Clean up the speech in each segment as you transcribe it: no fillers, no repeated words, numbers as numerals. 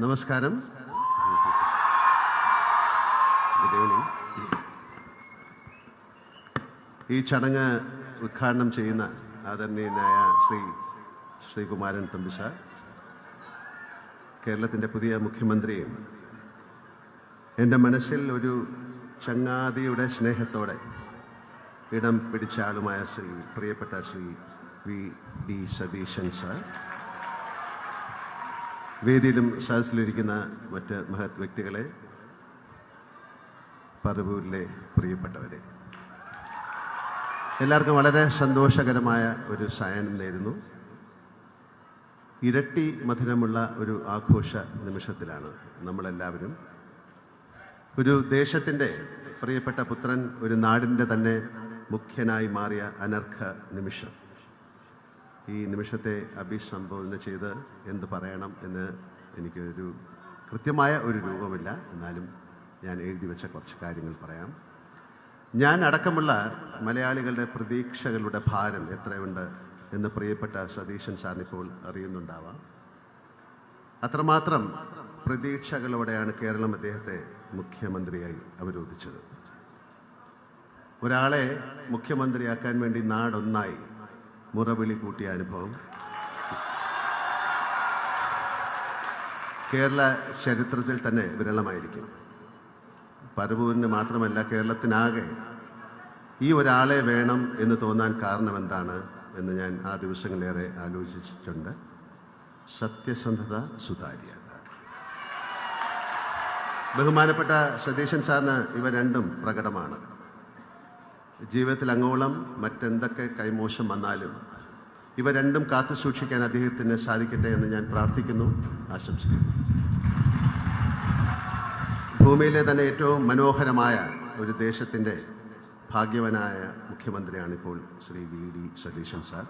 നമസ്കാരം. Good evening. ഈ ചടങ്ങ് ഉദ്ഘാടനം ചെയ്യുന്ന ആദരണീയനായ ശ്രീകുമാരൻ തമ്പി സാർ, കേരളത്തിൻ്റെ പുതിയ മുഖ്യമന്ത്രിയും എൻ്റെ മനസ്സിൽ ഒരു ചങ്ങാതിയുടെ സ്നേഹത്തോടെ ഇടം പിടിച്ച ആളുമായ പ്രിയപ്പെട്ട ശ്രീ VD സതീശൻ സാർ, വേദിയിലും സദസ്സിലിരിക്കുന്ന മറ്റ് മഹത് വ്യക്തികളെ, പറവൂരിലെ പ്രിയപ്പെട്ടവരെ, എല്ലാവർക്കും വളരെ സന്തോഷകരമായ ഒരു സായാഹ്നം നേരുന്നു. ഇരട്ടി മധുരമുള്ള ഒരു ആഘോഷ നിമിഷത്തിലാണ് നമ്മളെല്ലാവരും. ഒരു ദേശത്തിൻ്റെ പ്രിയപ്പെട്ട പുത്രൻ ഒരു നാടിൻ്റെ തന്നെ മുഖ്യനായി മാറിയ അനർഘ നിമിഷം. ഈ നിമിഷത്തെ അഭിസംബോധന ചെയ്ത് എന്ത് പറയണം എന്ന് എനിക്കൊരു കൃത്യമായ ഒരു രൂപമില്ല. എന്നാലും ഞാൻ എഴുതി വെച്ച കുറച്ച് കാര്യങ്ങൾ പറയാം. ഞാൻ അടക്കമുള്ള മലയാളികളുടെ പ്രതീക്ഷകളുടെ ഭാരം എത്രയുണ്ട് എന്ന് പ്രിയപ്പെട്ട സതീശൻ സാറിനിപ്പോൾ അറിയുന്നുണ്ടാവാം. അത്രമാത്രം പ്രതീക്ഷകളോടെയാണ് കേരളം അദ്ദേഹത്തെ മുഖ്യമന്ത്രിയായി അവരോധിച്ചത്. ഒരാളെ മുഖ്യമന്ത്രിയാക്കാൻ വേണ്ടി നാടൊന്നായി മുറവിളി കൂട്ടിയ അനുഭവം കേരള ചരിത്രത്തിൽ തന്നെ വിരളമായിരിക്കും. പറവൂരിന് മാത്രമല്ല, കേരളത്തിനാകെ ഈ ഒരാളെ വേണം എന്ന് തോന്നാൻ കാരണം എന്താണ് എന്ന് ഞാൻ ആ ദിവസങ്ങളേറെ ആലോചിച്ചിട്ടുണ്ട്. സത്യസന്ധത, സുതാര്യത. ബഹുമാനപ്പെട്ട സതീശൻ സാറിന് ഇവ രണ്ടും പ്രകടമാണ്. ജീവിതത്തിൽ അങ്ങോളം മറ്റെന്തൊക്കെ കൈമോശം വന്നാലും ഇവ രണ്ടും കാത്തു സൂക്ഷിക്കാൻ അദ്ദേഹത്തിന് സാധിക്കട്ടെ എന്ന് ഞാൻ പ്രാർത്ഥിക്കുന്നു, ആശംസിക്കുന്നു. ഭൂമിയിലെ തന്നെ ഏറ്റവും മനോഹരമായ ഒരു ദേശത്തിൻ്റെ ഭാഗ്യവാനായ മുഖ്യമന്ത്രിയാണിപ്പോൾ ശ്രീ VD സതീശൻ സാർ.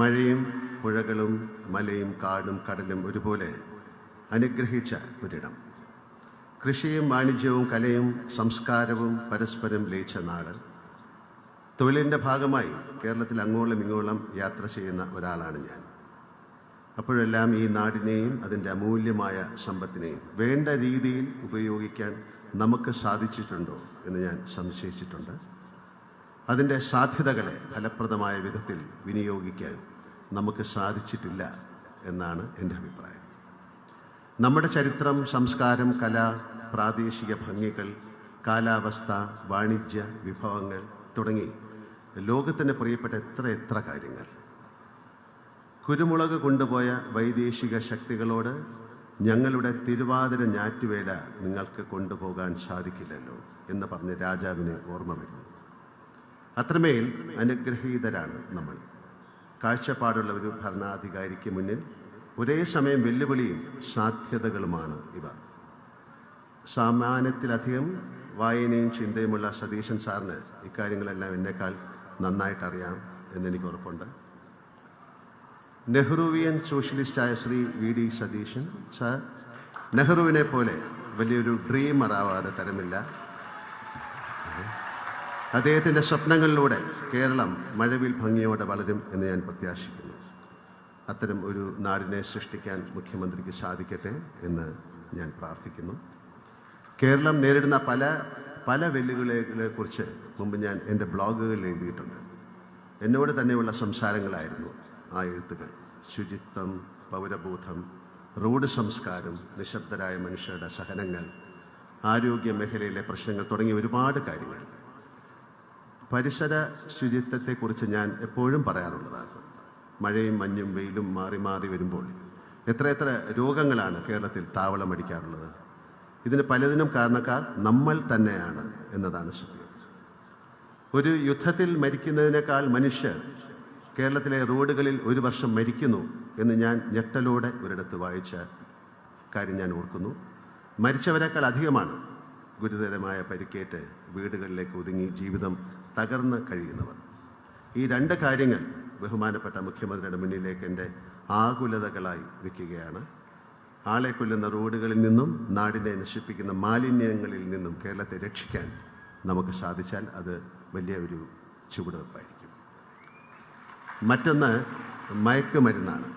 മഴയും പുഴകളും മലയും കാടും കടലും ഒരുപോലെ അനുഗ്രഹിച്ച ഒരിടം. കൃഷിയും വാണിജ്യവും കലയും സംസ്കാരവും പരസ്പരം ലയിച്ച നാട്. തൊഴിലിൻ്റെ ഭാഗമായി കേരളത്തിൽ അങ്ങോളം ഇങ്ങോളം യാത്ര ചെയ്യുന്ന ഒരാളാണ് ഞാൻ. അപ്പോഴെല്ലാം ഈ നാടിനെയും അതിൻ്റെ അമൂല്യമായ സമ്പത്തിനെയും വേണ്ട രീതിയിൽ ഉപയോഗിക്കാൻ നമുക്ക് സാധിച്ചിട്ടുണ്ടോ എന്ന് ഞാൻ സംശയിച്ചിട്ടുണ്ട്. അതിൻ്റെ സാധ്യതകളെ ഫലപ്രദമായ വിധത്തിൽ വിനിയോഗിക്കാൻ നമുക്ക് സാധിച്ചിട്ടില്ല എന്നാണ് എൻ്റെ അഭിപ്രായം. നമ്മുടെ ചരിത്രം, സംസ്കാരം, കല, പ്രാദേശിക ഭംഗികൾ, കാലാവസ്ഥ, വാണിജ്യ വിഭവങ്ങൾ തുടങ്ങി ലോകത്തിന് പ്രിയപ്പെട്ട എത്ര കാര്യങ്ങൾ. കുരുമുളക് കൊണ്ടുപോയ വൈദേശിക ശക്തികളോട് ഞങ്ങളുടെ തിരുവാതിര ഞാറ്റുവേല നിങ്ങൾക്ക് കൊണ്ടുപോകാൻ സാധിക്കില്ലല്ലോ എന്ന് പറഞ്ഞ് രാജാവിന് ഓർമ്മ വരുന്നു. അത്രമേൽ അനുഗ്രഹീതരാണ് നമ്മൾ. കാഴ്ചപ്പാടുള്ള ഒരു ഭരണാധികാരിക്ക് മുന്നിൽ ഒരേ സമയം വെല്ലുവിളിയും സാധ്യതകളുമാണ് ഇവ. സാമാന്യത്തിലധികം വായനയും ചിന്തയുമുള്ള സതീശൻ സാറിന് ഇക്കാര്യങ്ങളെല്ലാം എന്നേക്കാൾ നന്നായിട്ടറിയാം എന്നെനിക്ക് ഉറപ്പുണ്ട്. നെഹ്റുവിയൻ സോഷ്യലിസ്റ്റായ ശ്രീ VD സതീശൻ സാർ നെഹ്റുവിനെ പോലെ വലിയൊരു ഡ്രീമർ ആവാതെ തരമില്ല. അദ്ദേഹത്തിൻ്റെ സ്വപ്നങ്ങളിലൂടെ കേരളം മഴവിൽ ഭംഗിയോടെ വളരും എന്ന് ഞാൻ പ്രത്യാശിക്കുന്നു. അത്തരം ഒരു നാടിനെ സൃഷ്ടിക്കാൻ മുഖ്യമന്ത്രിക്ക് സാധിക്കട്ടെ എന്ന് ഞാൻ പ്രാർത്ഥിക്കുന്നു. കേരളം നേരിടുന്ന പല വെല്ലുവിളികളെക്കുറിച്ച് മുമ്പ് ഞാൻ എൻ്റെ ബ്ലോഗുകളിൽ എഴുതിയിട്ടുണ്ട്. എന്നോട് തന്നെയുള്ള സംസാരങ്ങളായിരുന്നു ആ എഴുത്തുകൾ. ശുചിത്വം, പൗരബോധം, റോഡ് സംസ്കാരം, നിശബ്ദരായ മനുഷ്യരുടെ സഹനങ്ങൾ, ആരോഗ്യ മേഖലയിലെ പ്രശ്നങ്ങൾ തുടങ്ങിയ ഒരുപാട് കാര്യങ്ങൾ. പരിസര ശുചിത്വത്തെക്കുറിച്ച് ഞാൻ എപ്പോഴും പറയാറുള്ളതാണ്. മഴയും മഞ്ഞും വെയിലും മാറി മാറി വരുമ്പോൾ എത്ര രോഗങ്ങളാണ് കേരളത്തിൽ താവളമടിക്കാറുള്ളത്. ഇതിന് പലതിനും കാരണക്കാർ നമ്മൾ തന്നെയാണ് എന്നതാണ് സത്യം. ഒരു യുദ്ധത്തിൽ മരിക്കുന്നതിനേക്കാൾ മനുഷ്യർ കേരളത്തിലെ റോഡുകളിൽ ഒരു വർഷം മരിക്കുന്നു എന്ന് ഞാൻ ഞെട്ടലോടെ ഒരിടത്ത് വായിച്ച കാര്യം ഞാൻ ഓർക്കുന്നു. മരിച്ചവരെക്കാൾ അധികമാണ് ഗുരുതരമായ പരിക്കേറ്റ് വീടുകളിലേക്ക് ഒതുങ്ങി ജീവിതം തകർന്ന് കഴിയുന്നവർ. ഈ രണ്ട് കാര്യങ്ങൾ ബഹുമാനപ്പെട്ട മുഖ്യമന്ത്രിയുടെ മുന്നിലേക്ക് എൻ്റെ ആകുലതകളായി വയ്ക്കുകയാണ്. ആളെ കൊല്ലുന്ന റോഡുകളിൽ നിന്നും നാടിനെ നശിപ്പിക്കുന്ന മാലിന്യങ്ങളിൽ നിന്നും കേരളത്തെ രക്ഷിക്കാൻ നമുക്ക് സാധിച്ചാൽ അത് വലിയ ഒരു ചുവടുവെപ്പായിരിക്കും. മറ്റൊന്ന് മയക്കുമരുന്നാണ്.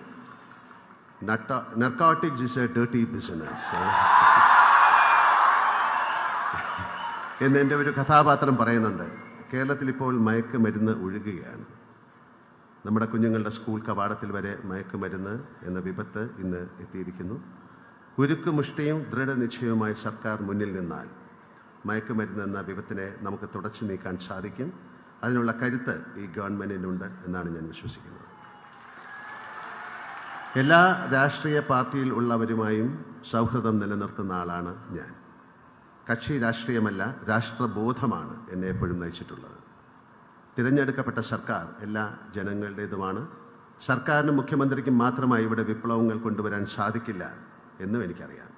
Narcotics is a dirty business. എന്ന് എൻ്റെ ഒരു കഥാപാത്രം പറയുന്നുണ്ട്. കേരളത്തിൽ ഇപ്പോൾ മയക്കുമരുന്ന് ഒഴുകുകയാണ്. നമ്മുടെ കുഞ്ഞുങ്ങളുടെ സ്കൂൾ കവാടത്തിൽ വരെ മയക്കുമരുന്ന് എന്ന വിപത്ത് ഇന്ന് എത്തിയിരിക്കുന്നു. ഉരുക്കുമുഷ്ടിയും ദൃഢനിശ്ചയവുമായി സർക്കാർ മുന്നിൽ നിന്നാൽ മയക്കുമരുന്ന് എന്ന വിപത്തിനെ നമുക്ക് തുടച്ചു നീക്കാൻ സാധിക്കും. അതിനുള്ള കരുത്ത് ഈ ഗവൺമെൻറ്റിനുണ്ട് എന്നാണ് ഞാൻ വിശ്വസിക്കുന്നത്. എല്ലാ രാഷ്ട്രീയ പാർട്ടിയിൽ ഉള്ളവരുമായും സൗഹൃദം നിലനിർത്തുന്ന ആളാണ് ഞാൻ. കക്ഷി രാഷ്ട്രീയമല്ല, രാഷ്ട്രബോധമാണ് എന്നെ എപ്പോഴും നയിച്ചിട്ടുള്ളത്. തിരഞ്ഞെടുക്കപ്പെട്ട സർക്കാർ എല്ലാ ജനങ്ങളുടേതുമാണ്. സർക്കാരിനും മുഖ്യമന്ത്രിക്കും മാത്രമായി ഇവിടെ വിപ്ലവങ്ങൾ കൊണ്ടുവരാൻ സാധിക്കില്ല എന്നും എനിക്കറിയാം.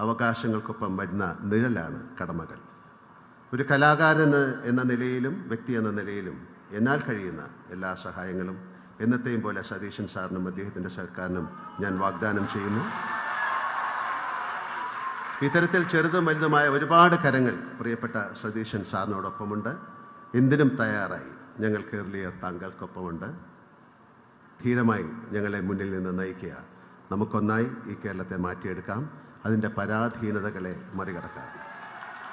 അവകാശങ്ങൾക്കൊപ്പം വരുന്ന നിഴലാണ് കടമകൾ. ഒരു കലാകാരൻ എന്ന നിലയിലും വ്യക്തി എന്ന നിലയിലും എന്നാൽ കഴിയുന്ന എല്ലാ സഹായങ്ങളും എന്നത്തെയും പോലെ സതീശൻ സാറിനും അദ്ദേഹത്തിൻ്റെ സർക്കാരിനും ഞാൻ വാഗ്ദാനം ചെയ്യുന്നു. ഇത്തരത്തിൽ ചെറുതും വലുതുമായ ഒരുപാട് കരങ്ങൾ പ്രിയപ്പെട്ട സതീശൻ സാറിനോടൊപ്പമുണ്ട്. എന്തിനും തയ്യാറായി ഞങ്ങൾ കേരളീയർ താങ്കൾക്കൊപ്പമുണ്ട്. ധീരമായി ഞങ്ങളെ മുന്നിൽ നിന്ന് നയിക്കുക. നമുക്കൊന്നായി ഈ കേരളത്തെ മാറ്റിയെടുക്കാം. അതിൻ്റെ പരാധീനതകളെ മറികടക്കാം.